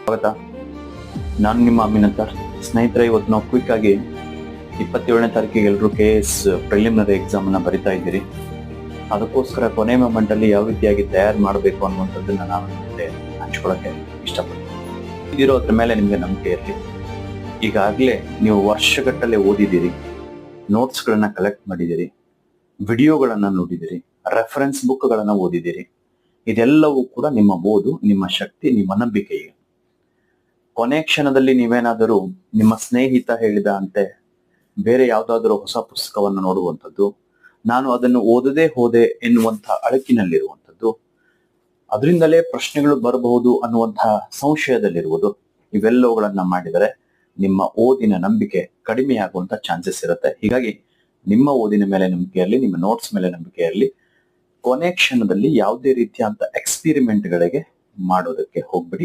ಸ್ವಾಗತ. ನಾನು ನಿಮ್ಮ ಅಮಿನಂತರ್. ಸ್ನೇಹಿತರೆ, ಇವತ್ತು ನಾವು ಕ್ವಿಕ್ ಆಗಿ 27ನೇ ತಾರೀಕಿಗೆ ಎಲ್ಲರೂ KS ಪ್ರಿಲಿಮಿನರಿ ಎಕ್ಸಾಮ್ ಅನ್ನ ಬರಿತಾ ಇದ್ದೀರಿ. ಅದಕ್ಕೋಸ್ಕರ ಕೊನೆ ಮೊಮೆಂಟ್ ಅಲ್ಲಿ ಯಾವ ರೀತಿಯಾಗಿ ತಯಾರು ಮಾಡಬೇಕು ಅನ್ನುವಂಥದ್ದನ್ನ ನಾನು ನಿಮಗೆ ಹಂಚ್ಕೊಳ್ಳೋಕೆ ಇಷ್ಟಪಡ್ತೀನಿ. ಇದಿರೋದ್ರ ಮೇಲೆ ನಿಮ್ಗೆ ನಂಬಿಕೆ ಇರಲಿ. ಈಗಾಗಲೇ ನೀವು ವರ್ಷಗಟ್ಟಲೆ ಓದಿದ್ದೀರಿ, ನೋಟ್ಸ್ ಗಳನ್ನ ಕಲೆಕ್ಟ್ ಮಾಡಿದ್ದೀರಿ, ವಿಡಿಯೋಗಳನ್ನ ನೋಡಿದಿರಿ, ರೆಫರೆನ್ಸ್ ಬುಕ್ ಗಳನ್ನ ಓದಿದಿರಿ. ಇದೆಲ್ಲವೂ ಕೂಡ ನಿಮ್ಮ ಓದು, ನಿಮ್ಮ ಶಕ್ತಿ, ನಿಮ್ಮ ನಂಬಿಕೆಗೆ. ಕೊನೆ ಕ್ಷಣದಲ್ಲಿ ನೀವೇನಾದರೂ ನಿಮ್ಮ ಸ್ನೇಹಿತ ಹೇಳಿದ ಅಂತೆ ಬೇರೆ ಯಾವ್ದಾದರೂ ಹೊಸ ಪುಸ್ತಕವನ್ನು ನೋಡುವಂಥದ್ದು, ನಾನು ಅದನ್ನು ಓದದೇ ಹೋದೆ ಎನ್ನುವಂತಹ ಅಳಕಿನಲ್ಲಿರುವಂಥದ್ದು, ಅದರಿಂದಲೇ ಪ್ರಶ್ನೆಗಳು ಬರಬಹುದು ಅನ್ನುವಂತಹ ಸಂಶಯದಲ್ಲಿರುವುದು, ಇವೆಲ್ಲವುಗಳನ್ನ ಮಾಡಿದರೆ ನಿಮ್ಮ ಓದಿನ ನಂಬಿಕೆ ಕಡಿಮೆಯಾಗುವಂತ ಚಾನ್ಸಸ್ ಇರುತ್ತೆ. ಹೀಗಾಗಿ ನಿಮ್ಮ ಓದಿನ ಮೇಲೆ ನಂಬಿಕೆ ಇರಲಿ, ನಿಮ್ಮ ನೋಟ್ಸ್ ಮೇಲೆ ನಂಬಿಕೆ ಇರಲಿ. ಕೊನೆ ಕ್ಷಣದಲ್ಲಿ ಯಾವುದೇ ರೀತಿಯಾದಂತ ಎಕ್ಸ್ಪೆರಿಮೆಂಟ್ ಗಳಿಗೆ ಮಾಡೋದಕ್ಕೆ ಹೋಗ್ಬಿಡಿ.